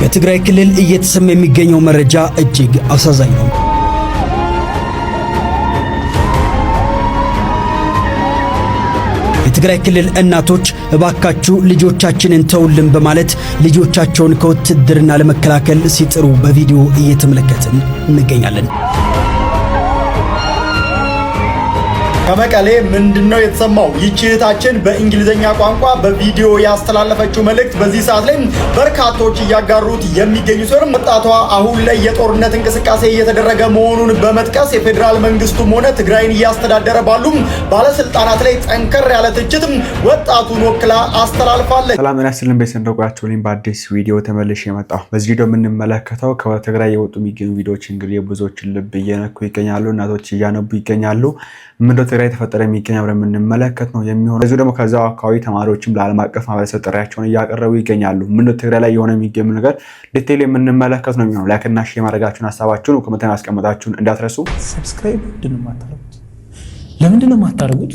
ከትግራይ ክልል እየተሰማ የሚገኘው መረጃ እጅግ አሳዛኝ ነው። የትግራይ ክልል እናቶች እባካችሁ ልጆቻችንን ተውልን በማለት ልጆቻቸውን ከውትድርና ለመከላከል ሲጥሩ በቪዲዮ እየተመለከትን እንገኛለን። ከመቀሌ ምንድነው የተሰማው? ይህች እህታችን በእንግሊዘኛ ቋንቋ በቪዲዮ ያስተላለፈችው መልእክት በዚህ ሰዓት ላይ በርካቶች እያጋሩት የሚገኙ ሲሆን ወጣቷ አሁን ላይ የጦርነት እንቅስቃሴ እየተደረገ መሆኑን በመጥቀስ የፌዴራል መንግስቱም ሆነ ትግራይን እያስተዳደረ ባሉ ባለስልጣናት ላይ ጠንከር ያለ ትችትም ወጣቱን ወክላ አስተላልፋለች። ሰላም እና ሰላም በሰንደቋቸው በአዲስ ቪዲዮ ተመልሼ መጣሁ። በዚህ ቪዲዮ የምንመለከተው ከትግራይ የወጡ የሚገኙ ቪዲዮዎች እንግዲህ የብዙዎችን ልብ እየነኩ ይገኛሉ። እናቶች እያነቡ ይገኛሉ። ምንድነው ትግራይ ተፈጠረ የሚገኝ አብረን የምንመለከት ነው የሚሆነው። እዚሁ ደግሞ ከዛው አካባቢ ተማሪዎችም ለዓለም አቀፍ ማህበረሰብ ጥሪያቸውን እያቀረቡ ይገኛሉ። ምንድነው ትግራይ ላይ የሆነ የሚገኝ ነገር ዲቴይል የምንመለከት ነው የሚሆነው። ላይክ እና ሼር ማድረጋችሁን ሐሳባችሁን ኮሜንት ላይ አስቀምጣችሁን እንዳትረሱ። ሰብስክራይብ ምንድነው የማታደርጉት? ለምንድነው የማታደርጉት?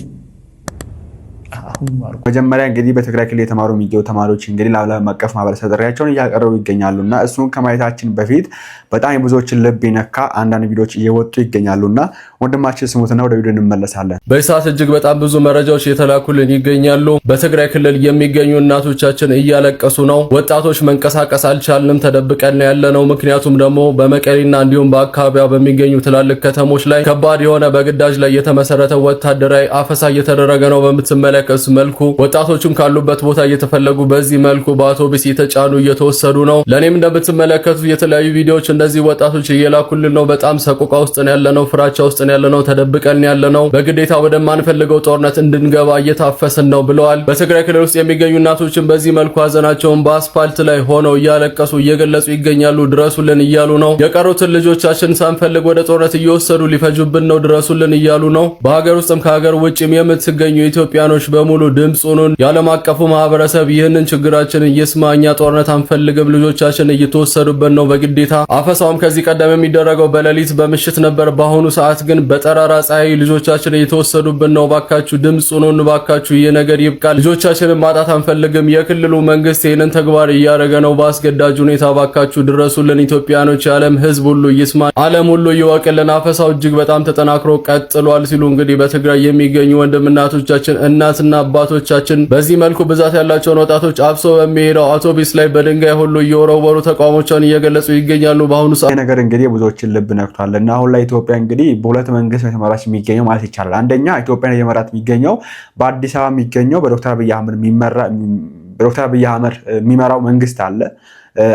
መጀመሪያ እንግዲህ በትግራይ ክልል የተማሩ የሚገኙ ተማሪዎች እንግዲህ ለዓለም አቀፍ ማህበረሰብ ጥሪያቸውን እያቀረቡ ይገኛሉና እሱን ከማየታችን በፊት በጣም የብዙዎችን ልብ ይነካ አንዳንድ ቪዲዮዎች እየወጡ ይገኛሉና ወንድማችን ስሙትና ወደ ቪዲዮ እንመለሳለን። በሰዓት እጅግ በጣም ብዙ መረጃዎች እየተላኩልን ይገኛሉ። በትግራይ ክልል የሚገኙ እናቶቻችን እያለቀሱ ነው። ወጣቶች መንቀሳቀስ አልቻልንም፣ ተደብቀን ያለነው። ምክንያቱም ደግሞ በመቀሌና እንዲሁም በአካባቢዋ በሚገኙ ትላልቅ ከተሞች ላይ ከባድ የሆነ በግዳጅ ላይ የተመሰረተ ወታደራዊ አፈሳ እየተደረገ ነው። በምትመለከቱ መልኩ ወጣቶቹም ካሉበት ቦታ እየተፈለጉ በዚህ መልኩ በአውቶቡስ እየተጫኑ እየተወሰዱ ነው። ለኔም እንደምትመለከቱ የተለያዩ ቪዲዮዎች እንደዚህ ወጣቶች እየላኩልን ነው። በጣም ሰቆቃ ውስጥ ነው ያለነው፣ ፍራቻ ውስጥ ነው ያለነው፣ ተደብቀን ያለነው፣ በግዴታ ወደማንፈልገው ጦርነት እንድንገባ እየታፈስን ነው ብለዋል። በትግራይ ክልል ውስጥ የሚገኙ እናቶችን በዚህ መልኩ ሀዘናቸውን በአስፋልት ላይ ሆነው እያለቀሱ እየገለጹ ይገኛሉ። ድረሱልን እያሉ ነው። የቀሩትን ልጆቻችን ሳንፈልግ ወደ ጦርነት እየወሰዱ ሊፈጁብን ነው፣ ድረሱልን እያሉ ነው። በሀገር ውስጥም ከሀገር ውጭም የምትገኙ ኢትዮጵያኖች በሙሉ ድምጹን የዓለም አቀፉ ማህበረሰብ ይህንን ችግራችንን ይስማ። እኛ ጦርነት አንፈልግም፣ ልጆቻችን እየተወሰዱበት ነው በግዴታ። አፈሳውም ከዚህ ቀደም የሚደረገው በሌሊት በምሽት ነበር። በአሁኑ ሰዓት ግን በጠራራ ፀሐይ ልጆቻችን እየተወሰዱበት ነው። ባካችሁ ድምጹን፣ ባካችሁ ይህ ነገር ይብቃል። ልጆቻችንን ማጣት አንፈልግም። የክልሉ መንግስት ይህንን ተግባር እያደረገ ነው በአስገዳጅ ሁኔታ። ባካችሁ ድረሱልን ኢትዮጵያኖች፣ የዓለም ህዝብ ሁሉ ይስማ፣ ዓለም ሁሉ ይወቅልን። አፈሳው እጅግ በጣም ተጠናክሮ ቀጥሏል ሲሉ እንግዲህ በትግራይ የሚገኙ ወንድምናቶቻችን እናትና አባቶቻችን በዚህ መልኩ ብዛት ያላቸውን ወጣቶች አብሶ በሚሄደው አውቶቡስ ላይ በድንጋይ ሁሉ እየወረወሩ ተቃውሞቻቸውን እየገለጹ ይገኛሉ። በአሁኑ ሰዓት ነገር እንግዲህ ብዙዎችን ልብ ነክቷልና አሁን ላይ ኢትዮጵያ እንግዲህ በሁለት መንግስት የተመራች የሚገኘው ማለት ይቻላል። አንደኛ ኢትዮጵያን እየመራት የሚገኘው በአዲስ አበባ የሚገኘው በዶክተር አብይ አህመድ የሚመራው መንግስት አለ።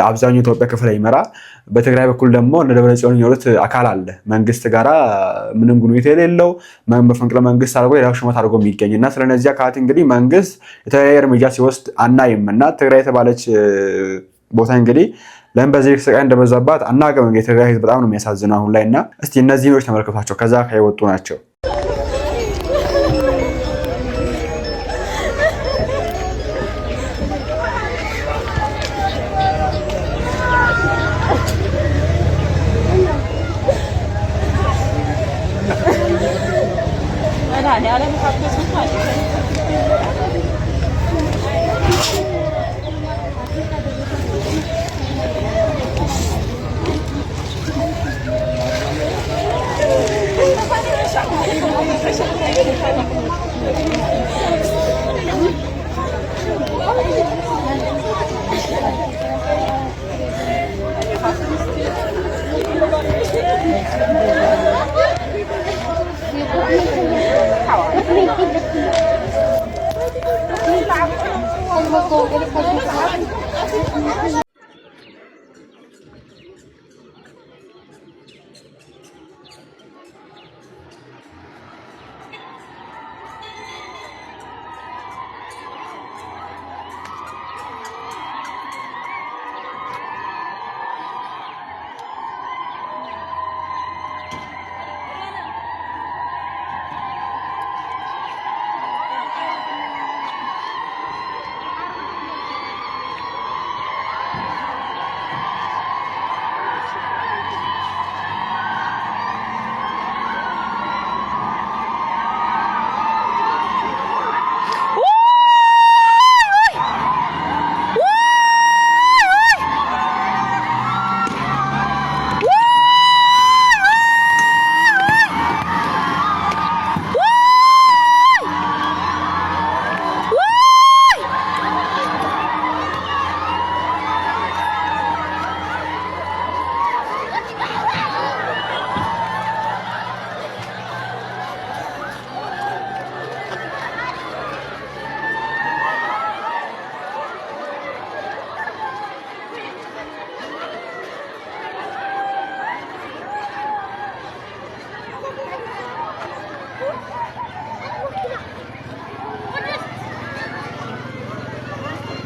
አብዛኛው ኢትዮጵያ ክፍል ይመራ። በትግራይ በኩል ደግሞ እንደ ደብረጽዮን የሚወሩት አካል አለ መንግስት ጋራ ምንም ግንኙነት የሌለው መፈንቅለ መንግስት አድርጎ ሌላው ሹመት አድርጎ የሚገኝና ስለነዚህ አካላት እንግዲህ መንግስት የተለያየ እርምጃ ሲወስድ አናይምና ትግራይ የተባለች ቦታ እንግዲህ ለምን በዚህ ስቃይ እንደበዛባት አናውቅም። የትግራይ ህዝብ በጣም ነው የሚያሳዝነው አሁን ላይና እስቲ እነዚህ ቪዲዮዎች ተመልከቷቸው። ከዛ ከየወጡ ናቸው።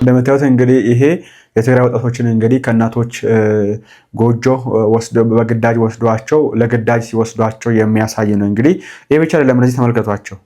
እንደምታዩት እንግዲህ ይሄ የትግራይ ወጣቶችን እንግዲህ ከእናቶች ጎጆ በግዳጅ ወስዷቸው ለግዳጅ ሲወስዷቸው የሚያሳይ ነው። እንግዲህ ይሄ ብቻ አይደለም፣ እነዚህ ተመልከቷቸው።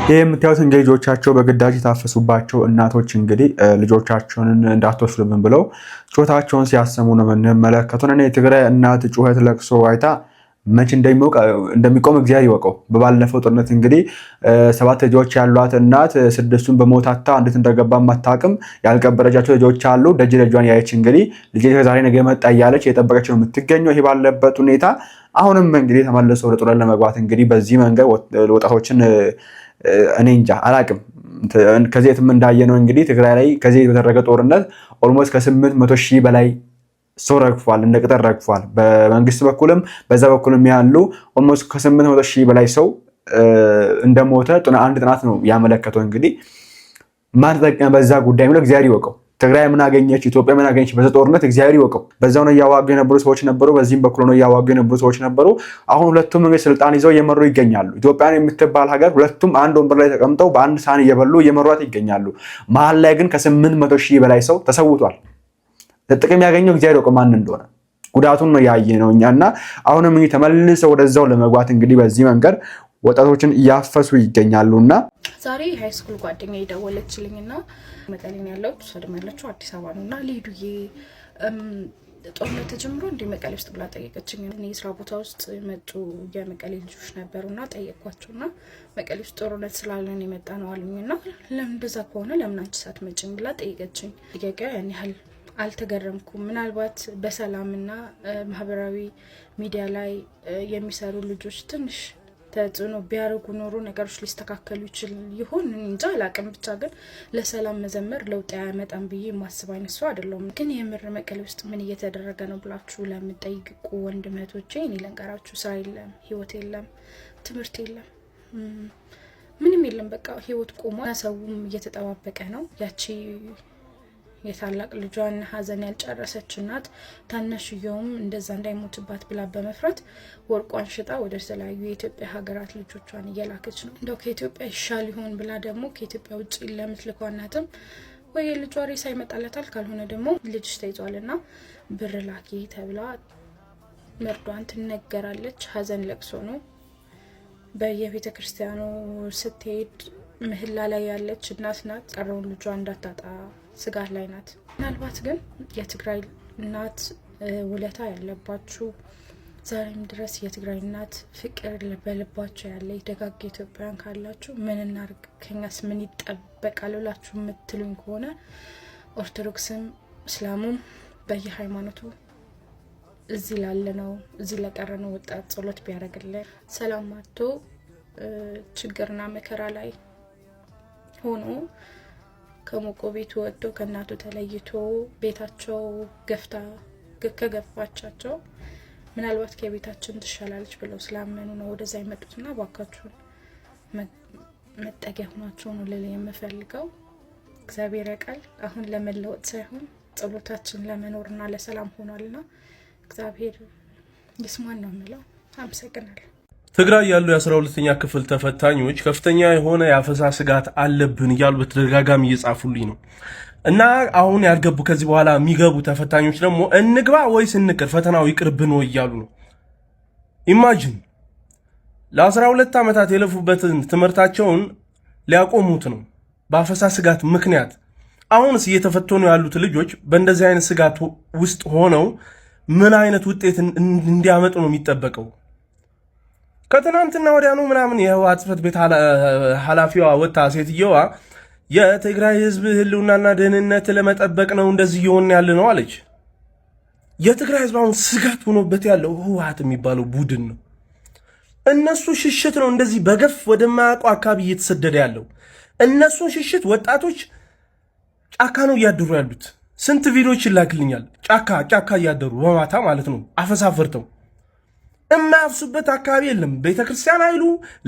ይህ የምታዩት እንግዲህ ልጆቻቸው በግዳጅ የታፈሱባቸው እናቶች እንግዲህ ልጆቻቸውን እንዳትወስዱብን ብለው ጩኸታቸውን ሲያሰሙ ነው የምንመለከተው። እኔ የትግራይ እናት ጩኸት ለቅሶ አይታ መቼ እንደሚቆም እግዚአብሔር ይወቀው። በባለፈው ጦርነት እንግዲህ 7 ልጆች ያሏት እናት 6ቱን በሞታታ እንዴት እንደገባ ማታቅም ያልቀበረጃቸው ልጆች አሉ። ደጅ ደጇን ያየች እንግዲህ ልጄ ዛሬ ነገ መጣ እያለች የጠበቀች ነው የምትገኘው። ይሄ ባለበት ሁኔታ አሁንም እንግዲህ ተመልሶ ወደ ጦርነት ለመግባት እንግዲህ በዚህ መንገድ ወጣቶችን እኔ እንጃ አላቅም። ከዚህ የትም እንዳየነው እንግዲህ ትግራይ ላይ ከዚህ የተደረገ ጦርነት ኦልሞስት ከ800,000 በላይ ሰው ረግፏል፣ እንደ ቅጠል ረግፏል። በመንግስት በኩልም በዛ በኩልም ያሉ ኦልሞስት ከ800,000 በላይ ሰው እንደሞተ አንድ ጥናት ነው ያመለከተው። እንግዲህ ማን ተጠቀመ በዛ ጉዳይ ብሎ እግዚአብሔር ይወቀው። ትግራይ ምን አገኘች፣ ኢትዮጵያ ምን አገኘች በዛ ጦርነት እግዚአብሔር ይወቀው። በዛው ነው እያዋጉ የነበሩ ሰዎች ነበሩ፣ በዚህም በኩል ነው እያዋጉ የነበሩ ሰዎች ነበሩ። አሁን ሁለቱም እንግዲህ ስልጣን ይዘው እየመሩ ይገኛሉ። ኢትዮጵያን የምትባል ሀገር ሁለቱም አንድ ወንበር ላይ ተቀምጠው በአንድ ሳህን እየበሉ እየመሯት ይገኛሉ። መሀል ላይ ግን ከ800,000 በላይ ሰው ተሰውቷል። ጥቅም ያገኘው እግዚአብሔር ያውቀው ማን እንደሆነ። ጉዳቱን ነው ያየነው እኛና አሁንም እንግዲህ ተመልሰው ወደዛው ለመግባት እንግዲህ በዚህ መንገድ ወጣቶችን እያፈሱ ይገኛሉና ዛሬ ሃይ ስኩል ጓደኛ የደወለችልኝና መቀሌ ነው ያለው ተሰደም ያለችው አዲስ አበባ ነውና ሊዱዬ ጦርነት ተጀምሮ እንደ መቀሌ ውስጥ ብላ ጠየቀችኝ። እኔ ስራ ቦታ ውስጥ መጡ የመቀሌ ልጆች ነበሩና ጠየቅኳቸውና መቀሌ ውስጥ ጦርነት ስላለን የመጣ ነው አሉኝና ለምን እንደዛ ከሆነ ለምን አንቺ ሳትመጪም ብላ ጠየቀችኝ። ጥያቄው ያን ያህል አልተገረምኩም። ምናልባት በሰላምና ማህበራዊ ሚዲያ ላይ የሚሰሩ ልጆች ትንሽ ተጽዕኖ ቢያደርጉ ኖሮ ነገሮች ሊስተካከሉ ይችል ይሆን እንጃ አላቅም። ብቻ ግን ለሰላም መዘመር ለውጥ ያመጣም ብዬ ማስብ አይነት ሰው አይደለሁም። ግን የምር መቀሌ ውስጥ ምን እየተደረገ ነው ብላችሁ ለምትጠይቁ ወንድመቶቼ እኔ ልንገራችሁ፣ ስራ የለም፣ ህይወት የለም፣ ትምህርት የለም፣ ምንም የለም። በቃ ህይወት ቆሟል። ሰውም እየተጠባበቀ ነው። ያቺ የታላቅ ልጇን ሀዘን ያልጨረሰች እናት ታናሽየውም እንደዛ እንዳይሞትባት ብላ በመፍራት ወርቋን ሽጣ ወደ ተለያዩ የኢትዮጵያ ሀገራት ልጆቿን እየላከች ነው። እንደው ከኢትዮጵያ ይሻል ይሆን ብላ ደግሞ ከኢትዮጵያ ውጭ ለምትልከው እናትም ወይ ልጇ ሬሳ ይመጣለታል፣ ካልሆነ ደግሞ ልጅሽ ተይዟልና ብር ላኪ ተብላ መርዷን ትነገራለች። ሀዘን ለቅሶ ነው። በየቤተ ክርስቲያኑ ስትሄድ ምህላ ላይ ያለች እናት ናት። ቀረውን ልጇ እንዳታጣ ስጋት ላይ ናት። ምናልባት ግን የትግራይ እናት ውለታ ያለባችሁ ዛሬም ድረስ የትግራይ እናት ፍቅር በልባቸው ያለ ደጋግ ኢትዮጵያውያን ካላችሁ ምን እናርግ፣ ከኛስ ምን ይጠበቃል ብላችሁ የምትሉኝ ከሆነ ኦርቶዶክስም እስላሙም በየሃይማኖቱ እዚህ ላለነው እዚህ ለቀረነው ወጣት ጸሎት ቢያደርግልን ሰላም አጥቶ ችግርና መከራ ላይ ሆኖ ከሞቆ ቤቱ ወጥቶ ከእናቱ ተለይቶ ቤታቸው ከገፋቻቸው ምናልባት ከቤታችን ትሻላለች ብለው ስላመኑ ነው ወደዛ ይመጡትና ባካችሁን መጠጊያ ሆናችሁ ነው ልል የምፈልገው። እግዚአብሔር ያውቃል። አሁን ለመለወጥ ሳይሆን ጸሎታችን ለመኖርና ለሰላም ሆኗልና እግዚአብሔር ይስማን ነው የምለው። አመሰግናለሁ። ትግራይ ያሉ የ12ኛ ክፍል ተፈታኞች ከፍተኛ የሆነ የአፈሳ ስጋት አለብን እያሉ በተደጋጋሚ እየጻፉልኝ ነው። እና አሁን ያልገቡ ከዚህ በኋላ የሚገቡ ተፈታኞች ደግሞ እንግባ ወይስ እንቅር ፈተናው ይቅርብን ወይ እያሉ ነው። ኢማጂን ለ12 ዓመታት የለፉበትን ትምህርታቸውን ሊያቆሙት ነው በአፈሳ ስጋት ምክንያት። አሁንስ እየተፈተኑ ያሉት ልጆች በእንደዚህ አይነት ስጋት ውስጥ ሆነው ምን አይነት ውጤት እንዲያመጡ ነው የሚጠበቀው? ከትናንትና ወዲያ ነው ምናምን የህወሓት ጽሕፈት ቤት ኃላፊዋ ወጣ ሴትየዋ የትግራይ ህዝብ ህልውናና ደህንነት ለመጠበቅ ነው እንደዚህ እየሆን ያለ ነው አለች። የትግራይ ህዝብ አሁን ስጋት ሆኖበት ያለው ህወሓት የሚባለው ቡድን ነው። እነሱ ሽሽት ነው እንደዚህ በገፍ ወደማያውቀው አካባቢ እየተሰደደ ያለው። እነሱን ሽሽት ወጣቶች ጫካ ነው እያደሩ ያሉት። ስንት ቪዲዮዎች ይላክልኛል። ጫካ እያደሩ በማታ ማለት ነው አፈሳፈርተው የማያፍሱበት አካባቢ የለም። ቤተክርስቲያን አይሉ፣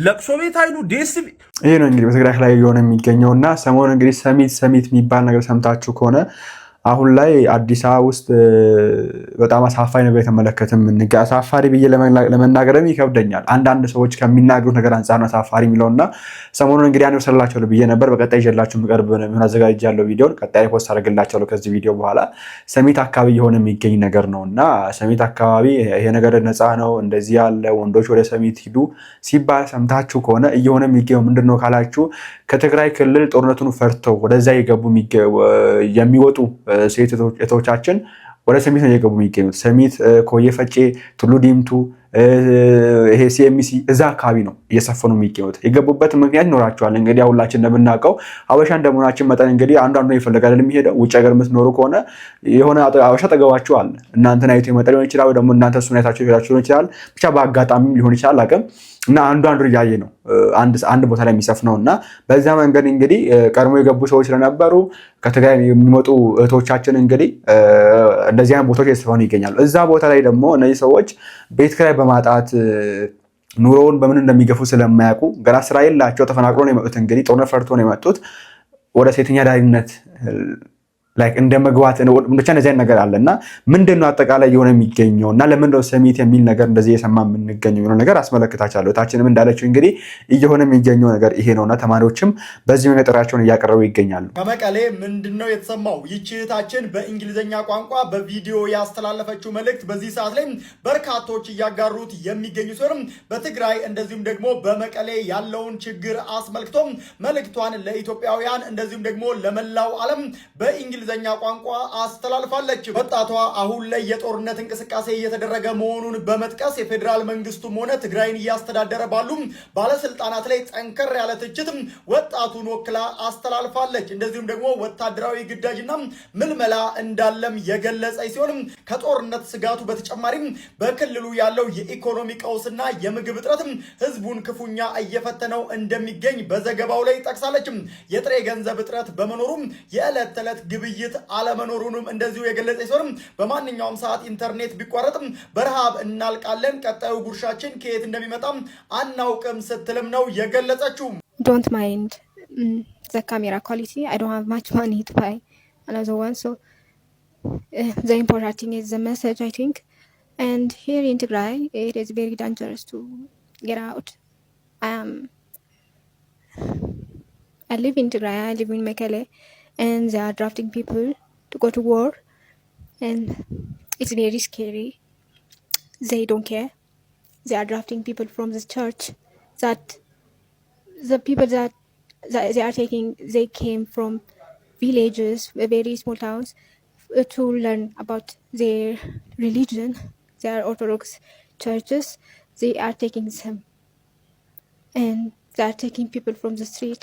ለቅሶ ቤት አይሉ፣ ዴስቲቪ። ይሄ ነው እንግዲህ በትግራይ ላይ የሆነ የሚገኘው እና ሰሞኑን እንግዲህ ሰሚት የሚባል ነገር ሰምታችሁ ከሆነ አሁን ላይ አዲስ አበባ ውስጥ በጣም አሳፋሪ ነገር የተመለከትም አሳፋሪ ብዬ ለመናገርም ይከብደኛል። አንዳንድ ሰዎች ከሚናገሩት ነገር አንጻር ነው አሳፋሪ የሚለውና ሰሞኑን እንግዲህ አንድ ሰላላችሁ ብዬ ነበር። በቀጣይ ይዤላችሁ የምቀርብ ምን አዘጋጅቻለሁ ቪዲዮን ቀጣይ ፖስት አደርግላችኋለሁ። ከዚህ ቪዲዮ በኋላ ሰሚት አካባቢ የሆነ የሚገኝ ነገር ነውና ሰሚት አካባቢ ይሄ ነገር ነፃ ነው እንደዚህ ያለ ወንዶች ወደ ሰሚት ሂዱ ሲባል ሰምታችሁ ከሆነ እየሆነ የሚገኘው ምንድነው ካላችሁ ከትግራይ ክልል ጦርነቱን ፈርተው ወደዛ የገቡ የሚወጡ ሴት እህቶቻችን ወደ ሰሚት ነው እየገቡ የሚገኙት። ሰሚት፣ ኮየ ፈጬ፣ ቱሉ ዲምቱ፣ ይሄ ሲኤምሲ እዛ አካባቢ ነው እየሰፈኑ የሚገኙት። የገቡበት ምክንያት ይኖራቸዋል። እንግዲህ ሁላችን እንደምናውቀው ሀበሻ እንደመሆናችን መጠን እንግዲህ አንዳንዱ ይፈልጋል የሚሄደው ውጭ ሀገር የምትኖሩ ከሆነ የሆነ ሀበሻ ጠገባችሁ አለ። እናንተን አይቶ የመጣ ሊሆን ይችላል፣ ወይ ደግሞ እናንተ እሱን አይታችሁ ሄዳችሁ ሊሆን ይችላል። ብቻ በአጋጣሚም ሊሆን ይችላል አቅም እና አንዱ እያየ ነው አንድ ቦታ ላይ የሚሰፍነው እና በዛ መንገድ እንግዲህ ቀድሞ የገቡ ሰዎች ስለነበሩ ከትግራይ የሚመጡ እህቶቻችን እንግዲህ እንደዚህ አይነት ቦታዎች እየተሰፈኑ ይገኛሉ። እዛ ቦታ ላይ ደግሞ እነዚህ ሰዎች ቤት ኪራይ በማጣት ኑሮውን በምን እንደሚገፉ ስለማያውቁ ገና ስራ የላቸው ተፈናቅሎ ነው የመጡት። እንግዲህ ጦርነት ፈርቶ ነው የመጡት ወደ ሴተኛ ዳሪነት ላይክ እንደ መግባት ብቻ እንደዚህ ነገር አለና ምንድነው አጠቃላይ የሆነ የሚገኘው እና ለምንድነው ሰሚት የሚል ነገር እንደዚህ የሰማ የምንገኘው ነው ነገር አስመለክታችኋለሁ። ታችንም እንዳለችው እንግዲህ እየሆነ የሚገኘው ነገር ይሄ ነውና ተማሪዎችም በዚህ መንገድ ጥራቸውን እያቀረቡ ይገኛሉ። ከመቀሌ ምንድነው የተሰማው? ይህችታችን በእንግሊዘኛ ቋንቋ በቪዲዮ ያስተላለፈችው መልእክት በዚህ ሰዓት ላይ በርካቶች እያጋሩት የሚገኙ ሲሆን በትግራይ እንደዚሁም ደግሞ በመቀሌ ያለውን ችግር አስመልክቶ መልእክቷን ለኢትዮጵያውያን እንደዚሁም ደግሞ ለመላው ዓለም በእንግሊዘኛ ቋንቋ አስተላልፋለች። ወጣቷ አሁን ላይ የጦርነት እንቅስቃሴ እየተደረገ መሆኑን በመጥቀስ የፌዴራል መንግስቱም ሆነ ትግራይን እያስተዳደረ ባሉ ባለስልጣናት ላይ ጠንከር ያለ ትችት ወጣቱን ወክላ አስተላልፋለች። እንደዚሁም ደግሞ ወታደራዊ ግዳጅና ምልመላ እንዳለም የገለጸች ሲሆን ከጦርነት ስጋቱ በተጨማሪም በክልሉ ያለው የኢኮኖሚ ቀውስና የምግብ እጥረት ህዝቡን ክፉኛ እየፈተነው እንደሚገኝ በዘገባው ላይ ጠቅሳለች። የጥሬ ገንዘብ እጥረት በመኖሩም የዕለት ተዕለት ግብይት አለመኖሩንም እንደዚሁ የገለጸ ሲሆን በማንኛውም ሰዓት ኢንተርኔት ቢቋረጥም በረሃብ እናልቃለን፣ ቀጣዩ ጉርሻችን ከየት እንደሚመጣም አናውቅም ስትልም ነው የገለጸችው። Don't mind the camera quality. I don't have much money to buy another one, so the important thing is the message, I think. And here in Tigray, it is very dangerous to get out. I live in Tigray. I live in Mekelle. And they are drafting people to go to war, and it's very scary. They don't care. They are drafting people from the church, that the people that they are taking, they came from villages, very small towns, to learn about their religion. They are Orthodox churches. They are taking them, and they are taking people from the street.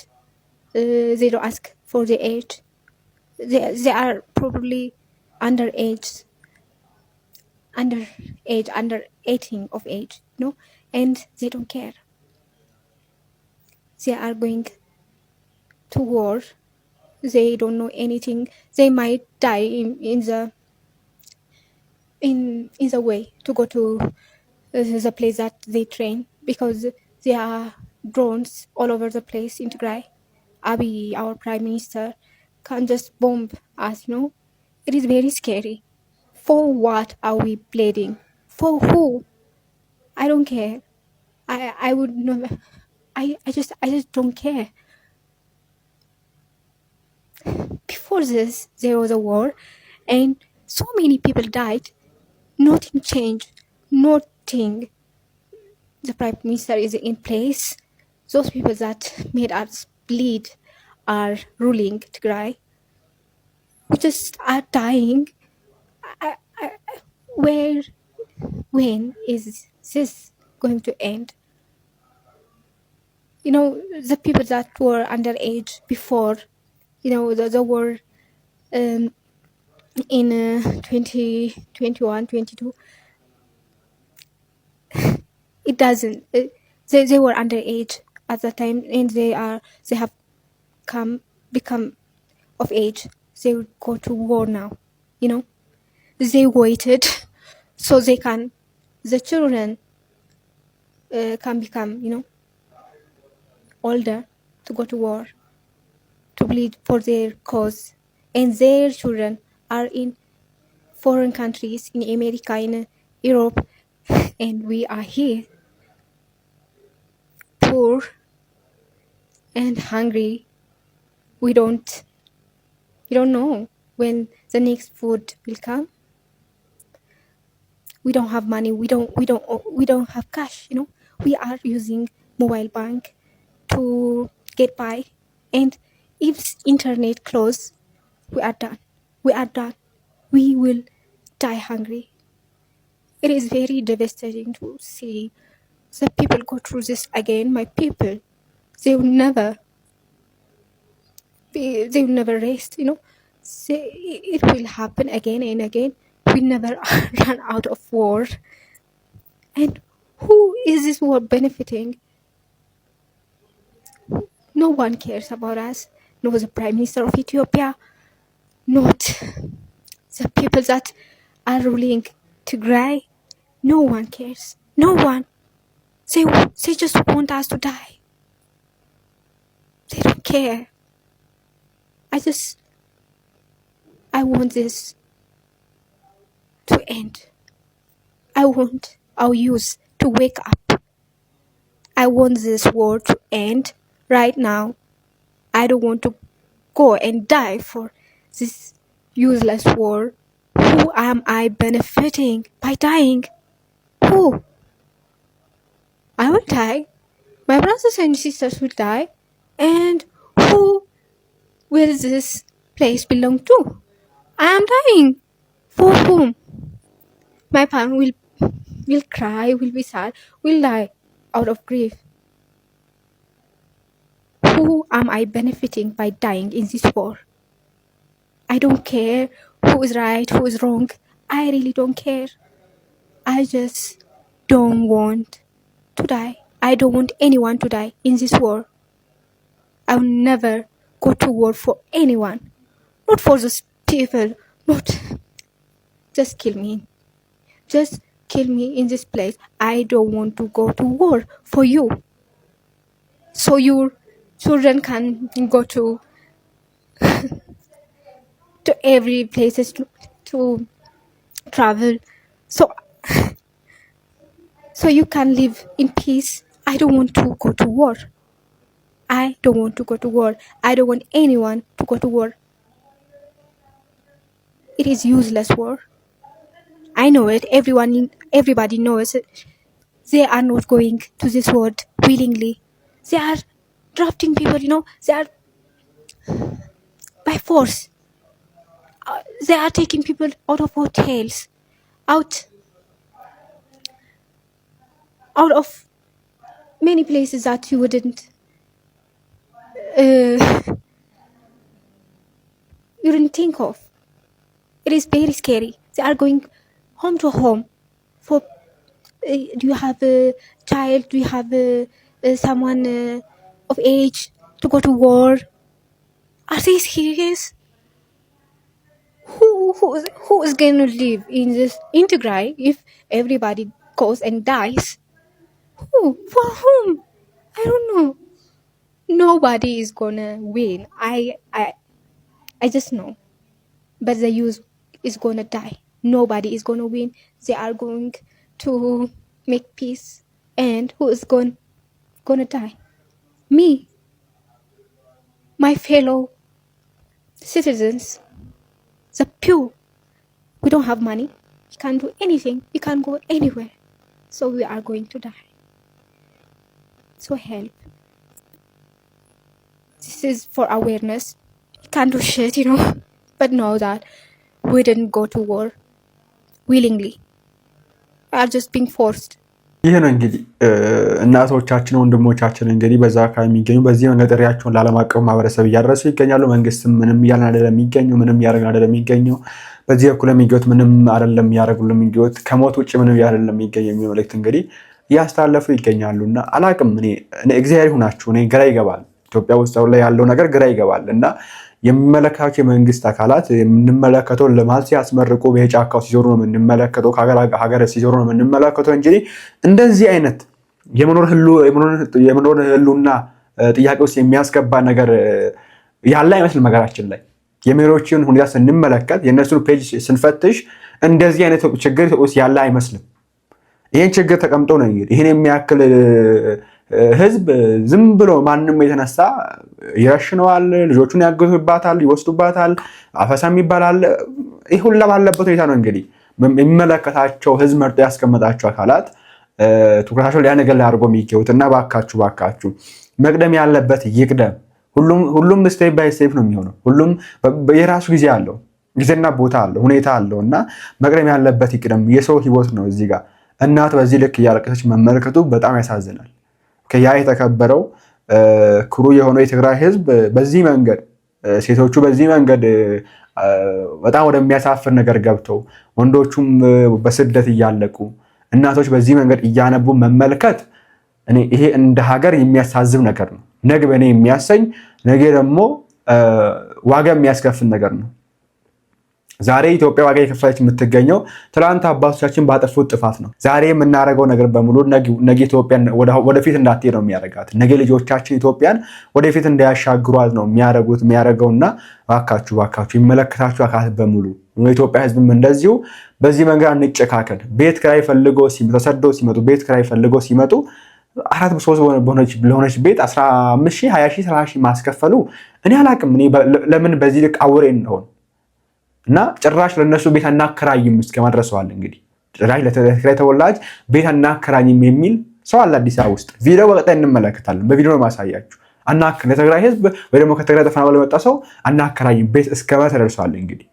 They don't ask for the age. They are probably under 18 of age, no, and they don't care. They are going to war. They don't know anything. They might die in the way to go to the place that they train, because there are drones all over the place in Tigray. Abiy, our prime minister, can't just bomb us, no? It is very scary. For what are we pleading? For who? I don't care. I would never. I just don't care. Before this, there was a war, and so many people died. Nothing changed. Nothing. The prime minister is in place. Those people that made us bleed are ruling Tigray. We just are dying. when is this going to end? You know, the people that were underage before, you know, the were in 2021, 22, it doesn't. They were underage at the time, and they have become of age. They would go to war now. You know, they waited so the children can become, you know, older to go to war, to bleed for their cause, and their children are in foreign countries, in America, in Europe, and we are here, poor and hungry. We don't know when the next food will come. We don't have money. We don't have cash. You know, we are using mobile bank to get by, and if internet close, we are done. We will die hungry. It is very devastating to see the people go through this again. My people, they will never rest, you know. It will happen again and again. We never run out of war. And who is this war benefiting? No one cares about us. No, the Prime Minister of Ethiopia, not the people that are ruling Tigray. No one cares. No one. They just want us to die. They don't care. I want this to end. I want our youth to wake up. I want this war to end right now. I don't want to go and die for this useless war. Who am I benefiting by dying? Who? I will die. My brothers and sisters will die. And who will this place belong to? I am dying. For whom? My family will cry, will be sad, will die out of grief. Who am I benefiting by dying in this war? I don't care who is right, who is wrong. I really don't care. I just don't want to die. I don't want anyone to die in this war. I will never go to war for anyone. Not for those people. Not. Just kill me. Just kill me in this place. I don't want to go to war for you. So your children can go to every places to travel. So you can live in peace. I don't want to go to war. I don't want to go to war. I don't want anyone to go to war. It is useless war. I know it. Everybody knows it. They are not going to this war willingly. They are drafting people, you know. They are by force. They are taking people out of hotels, out of many places that you wouldn't think of. It is very scary. They are going home to home. For do you have a child? Do you have someone of age to go to war? Are they serious? Who is going to live in Tigray if everybody goes and dies? Who? For whom? I don't know. Nobody is gonna win. I just know. But the youth is gonna die. Nobody is gonna win. They are going to make peace. And who is gonna die? Me. My fellow citizens. The pure. We don't have money. We can't do anything. We can't go anywhere. So we are going to die. So help. This is for awareness. We can't do shit, you know. But know that we didn't go to war willingly. are just being forced. ይሄ ነው እንግዲህ እናቶቻችን ወንድሞቻችን እንግዲህ በዛ አካባቢ የሚገኙ በዚህ መንገድ ጥሪያቸውን ለዓለም አቀፍ ማህበረሰብ እያደረሱ ይገኛሉ። መንግስትም ምንም እያልን አይደለም የሚገኘው፣ ምንም እያደረግን አይደለም የሚገኘው። በዚህ በኩል የሚገኙት ምንም አይደለም ያደረጉልን የሚገኙት፣ ከሞት ውጭ ምንም አይደለም የሚገኘው የሚል መልእክት እንግዲህ እያስተላለፉ ይገኛሉና አላቅም። እኔ እግዚአብሔር ይሁናችሁ። እኔ ግራ ይገባል። ኢትዮጵያ ውስጥ ላይ ያለው ነገር ግራ ይገባል እና የሚመለከታቸው የመንግስት አካላት የምንመለከተው ልማት ሲያስመርቁ በጫካው ሲዞሩ ነው የምንመለከተው፣ ከሀገር ሲዞሩ ነው የምንመለከተው እንጂ እንደዚህ አይነት የመኖር ህልውና ጥያቄ ውስጥ የሚያስገባ ነገር ያለ አይመስልም። ነገራችን ላይ የመሪዎችን ሁኔታ ስንመለከት የእነሱን ፔጅ ስንፈትሽ እንደዚህ አይነት ችግር ውስጥ ያለ አይመስልም። ይህን ችግር ተቀምጦ ነው እንግዲህ ይህን የሚያክል ህዝብ ዝም ብሎ ማንም የተነሳ ይረሽነዋል፣ ልጆቹን ያገቱባታል፣ ይወስዱባታል፣ አፈሳም ይባላል። ይህ ሁላ ባለበት ሁኔታ ነው እንግዲህ የሚመለከታቸው ህዝብ መርጦ ያስቀመጣቸው አካላት ትኩረታቸው ሌላ ነገር ላይ አድርጎ የሚገቡት እና ባካችሁ መቅደም ያለበት ይቅደም። ሁሉም ስቴፕ ባይ ስቴፕ ነው የሚሆነው። ሁሉም የራሱ ጊዜ አለው፣ ጊዜና ቦታ አለው፣ ሁኔታ አለው እና መቅደም ያለበት ይቅደም። የሰው ህይወት ነው እዚህ ጋር እናት በዚህ ልክ እያለቀሰች መመልከቱ በጣም ያሳዝናል። ያ የተከበረው ኩሩ የሆነው የትግራይ ህዝብ በዚህ መንገድ ሴቶቹ በዚህ መንገድ በጣም ወደሚያሳፍር ነገር ገብተው ወንዶቹም በስደት እያለቁ እናቶች በዚህ መንገድ እያነቡ መመልከት ይሄ እንደ ሀገር የሚያሳዝብ ነገር ነው። ነገ በኔ የሚያሰኝ ነገ ደግሞ ዋጋ የሚያስከፍል ነገር ነው። ዛሬ ኢትዮጵያ ዋጋ የከፈለች የምትገኘው ትላንት አባቶቻችን ባጠፉት ጥፋት ነው። ዛሬ የምናደርገው ነገር በሙሉ ነገ ኢትዮጵያን ወደፊት እንዳትሄድ ነው የሚያደርጋት። ነገ ልጆቻችን ኢትዮጵያን ወደፊት እንዳያሻግሯት ነው የሚያደርገውና ባካችሁ የሚመለከታችሁ አካላት በሙሉ የኢትዮጵያ ህዝብም እንደዚሁ በዚህ መንገድ አንጨካከን። ቤት ኪራይ ፈልገው ተሰደው ሲመጡ ቤት ኪራይ ፈልገው ሲመጡ 4-3 ለሆነች ቤት 15,000 20,000 30,000 ማስከፈሉ እኔ አላቅም። ለምን በዚህ ልክ አውሬ እንደሆነ እና ጭራሽ ለነሱ ቤት አናከራይም እስከማድረሰዋል። እንግዲህ ጭራሽ ለትግራይ ተወላጅ ቤት አናከራይም የሚል ሰው አለ አዲስ አበባ ውስጥ። ቪዲዮ በቀጣይ እንመለከታለን። በቪዲዮ ነው ማሳያችሁ። ለትግራይ ህዝብ ወይ ደግሞ ከትግራይ ተፈናቅሎ የመጣ ሰው አናከራይም ቤት እስከማለት ተደርሷል እንግዲህ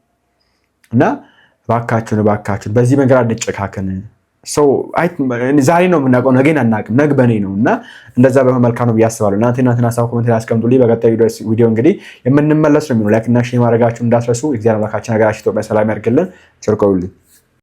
እና ባካችሁን በዚህ መንገድ አንጨካከን። ሰው ዛሬ ነው የምናውቀው፣ ነገን አናውቅም። ነገ በኔ ነው እና እንደዛ በመልካም ነው ብዬ አስባለሁ። እናንተና ሀሳብ ኮሜንት ላይ አስቀምጡልኝ። በቀጣይ ቪዲዮ እንግዲህ የምንመለስ ነው የሚሆነው። ላይክ እና ሼር ማድረጋችሁን እንዳትረሱ። እግዚአብሔር አምላካችን ሀገራችን ኢትዮጵያ ሰላም ያድርግልን። ቸር ቆዩልኝ።